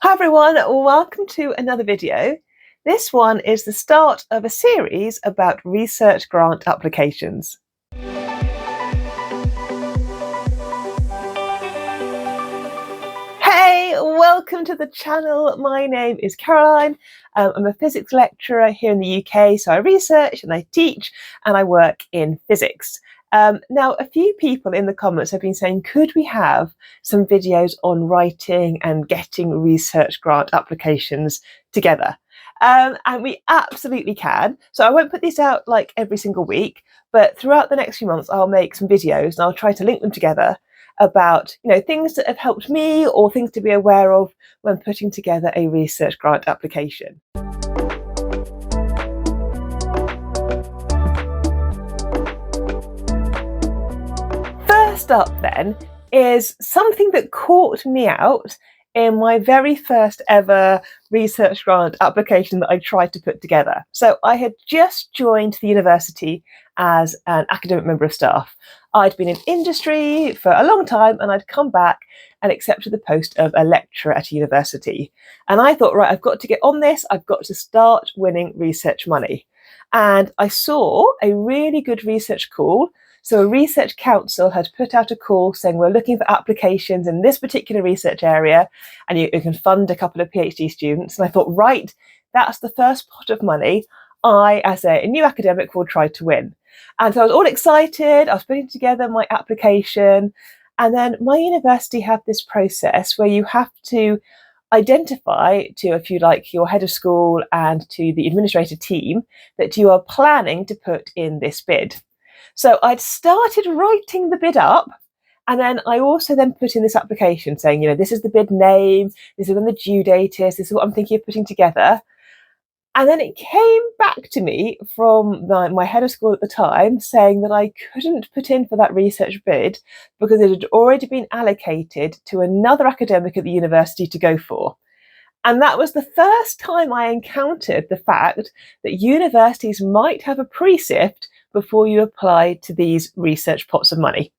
Hi everyone, welcome to another video. This one is the start of a series about research grant applications. Hey, welcome to the channel. My name is Caroline. I'm a physics lecturer here in the UK, so I research and I teach and I work in physics. Now, a few people in the comments have been saying, could we have some videos on writing and getting research grant applications together? And we absolutely can. So I won't put these out like every single week, but throughout the next few months, I'll make some videos and I'll try to link them together about things that have helped me or things to be aware of when putting together a research grant application. First up then is something that caught me out in my very first ever research grant application that I tried to put together. So I had just joined the university as an academic member of staff. I'd been in industry for a long time and I'd come back and accepted the post of a lecturer at a university. And I thought, right, I've got to get on this. I've got to start winning research money. And I saw a really good research call. So a research council had put out a call saying we're looking for applications in this particular research area and you can fund a couple of PhD students. And I thought, right, that's the first pot of money I, as a new academic, will try to win. And so I was all excited. I was putting together my application. And then my university had this process where you have to identify to, if you like, your head of school and to the administrative team that you are planning to put in this bid. So I'd started writing the bid up, and then I also then put in this application saying, this is the bid name, this is when the due date is, this is what I'm thinking of putting together. And then it came back to me from my head of school at the time saying that I couldn't put in for that research bid because it had already been allocated to another academic at the university to go for. And that was the first time I encountered the fact that universities might have a pre-sift before you apply to these research pots of money.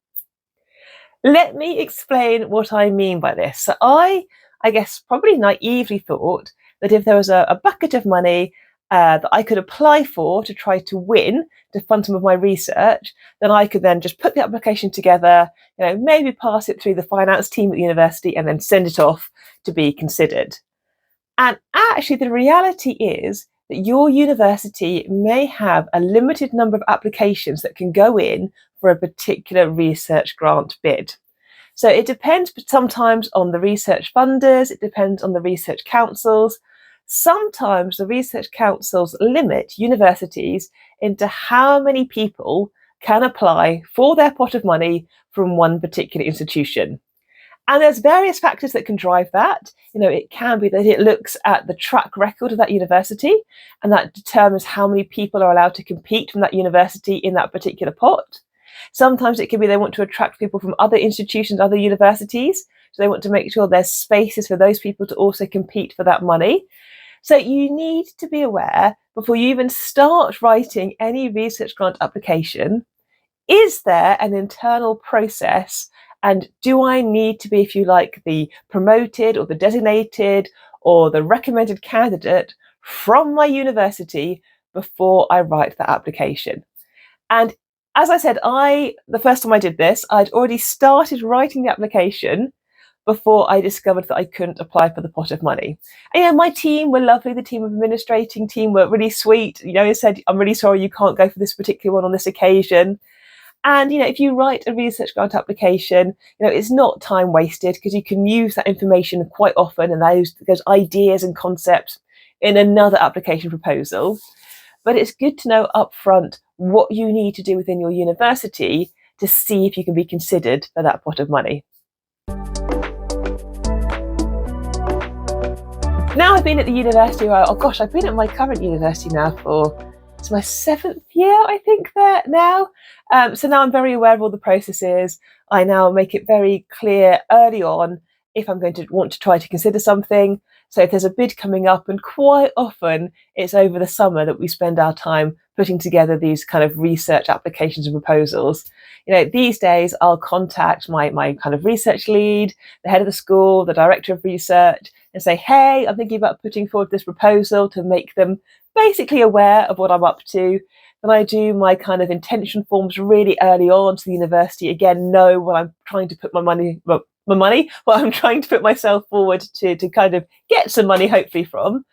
Let me explain what I mean by this. So I guess probably naively thought that if there was a bucket of money that I could apply for to try to win to fund some of my research, then I could then just put the application together, maybe pass it through the finance team at the university and then send it off to be considered. And actually the reality is that your university may have a limited number of applications that can go in for a particular research grant bid. So it depends sometimes on the research funders, it depends on the research councils. Sometimes the research councils limit universities into how many people can apply for their pot of money from one particular institution. And there's various factors that can drive that. It can be that it looks at the track record of that university, and that determines how many people are allowed to compete from that university in that particular pot. Sometimes it can be they want to attract people from other institutions, other universities. So they want to make sure there's spaces for those people to also compete for that money. So you need to be aware before you even start writing any research grant application, is there an internal process? And do I need to be, if you like, the promoted or the designated or the recommended candidate from my university before I write that application? And as I said, the first time I did this, I'd already started writing the application before I discovered that I couldn't apply for the pot of money. And my team were lovely. The team of administrating team were really sweet. It said, I'm really sorry you can't go for this particular one on this occasion. And, if you write a research grant application, it's not time wasted because you can use that information quite often and those ideas and concepts in another application proposal. But it's good to know upfront what you need to do within your university to see if you can be considered for that pot of money. Now I've been at the university, I've been at my current university now it's my 7th year, I think, there now. So now I'm very aware of all the processes. I now make it very clear early on if I'm going to want to try to consider something, So if there's a bid coming up, and quite often it's over the summer that we spend our time putting together these kind of research applications and proposals. These days I'll contact my kind of research lead, the head of the school, the director of research, and say, hey, I'm thinking about putting forward this proposal, to make them basically aware of what I'm up to. Then I do my kind of intention forms really early on, to the university again know what I'm trying to put what I'm trying to put myself forward to kind of get some money hopefully from.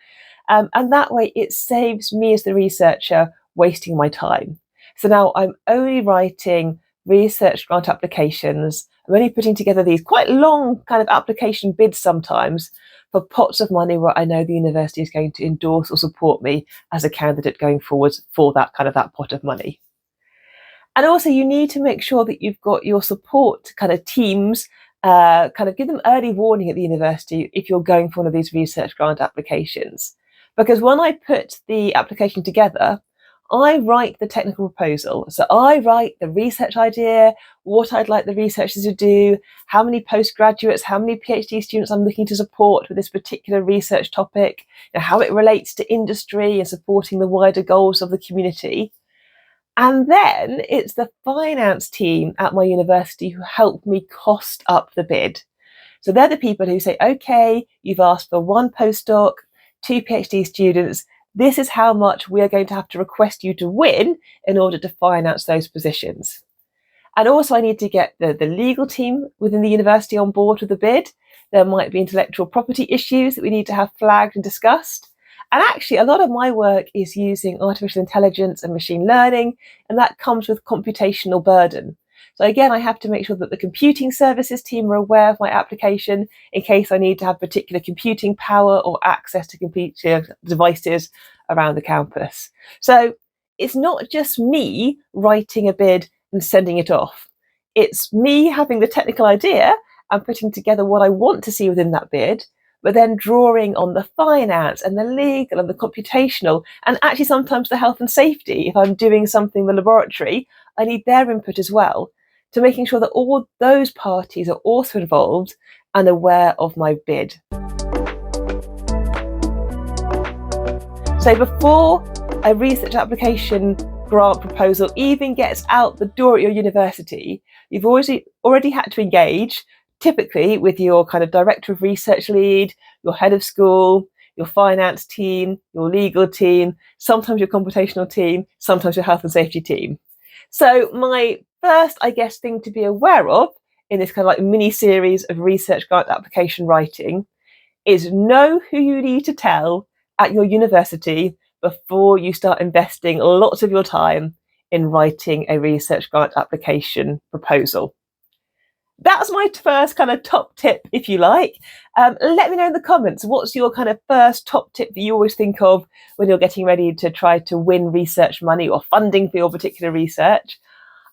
And that way it saves me as the researcher wasting my time. So now I'm only writing research grant applications. I'm only putting together these quite long kind of application bids sometimes for pots of money where I know the university is going to endorse or support me as a candidate going forwards for that pot of money. And also you need to make sure that you've got your support kind of teams, kind of give them early warning at the university if you're going for one of these research grant applications. Because when I put the application together, I write the technical proposal. So I write the research idea, what I'd like the researchers to do, how many postgraduates, how many PhD students I'm looking to support with this particular research topic, how it relates to industry and supporting the wider goals of the community. And then it's the finance team at my university who help me cost up the bid. So they're the people who say, okay, you've asked for 1 postdoc, 2 PhD students, this is how much we're going to have to request you to win in order to finance those positions. And also I need to get the legal team within the university on board with the bid. There might be intellectual property issues that we need to have flagged and discussed. And actually a lot of my work is using artificial intelligence and machine learning, and that comes with computational burden. So again, I have to make sure that the computing services team are aware of my application in case I need to have particular computing power or access to computer devices around the campus. So it's not just me writing a bid and sending it off. It's me having the technical idea and putting together what I want to see within that bid, but then drawing on the finance and the legal and the computational, and actually sometimes the health and safety. If I'm doing something in the laboratory, I need their input as well, to making sure that all those parties are also involved and aware of my bid. So before a research application grant proposal even gets out the door at your university, you've already had to engage, typically with your kind of director of research lead, your head of school, your finance team, your legal team, sometimes your computational team, sometimes your health and safety team. So my first, I guess, thing to be aware of in this kind of like mini series of research grant application writing is know who you need to tell at your university before you start investing lots of your time in writing a research grant application proposal. That's my first kind of top tip, if you like. Let me know in the comments, what's your kind of first top tip that you always think of when you're getting ready to try to win research money or funding for your particular research?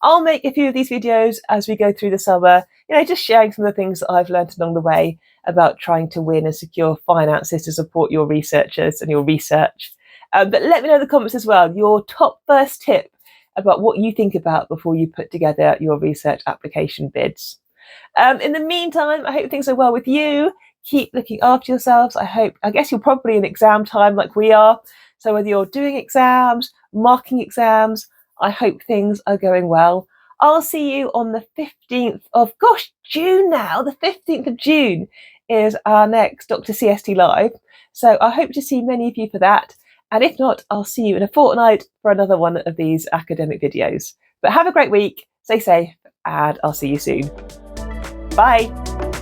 I'll make a few of these videos as we go through the summer, just sharing some of the things that I've learned along the way about trying to win and secure finances to support your researchers and your research. But let me know in the comments as well, your top first tip about what you think about before you put together your research application bids. In the meantime, I hope things are well with you. Keep looking after yourselves. I guess you're probably in exam time like we are. So whether you're doing exams, marking exams, I hope things are going well. I'll see you on the 15th of, June now. The 15th of June is our next Dr. CST Live. So I hope to see many of you for that. And if not, I'll see you in a fortnight for another one of these academic videos. But have a great week, stay safe, and I'll see you soon. Bye.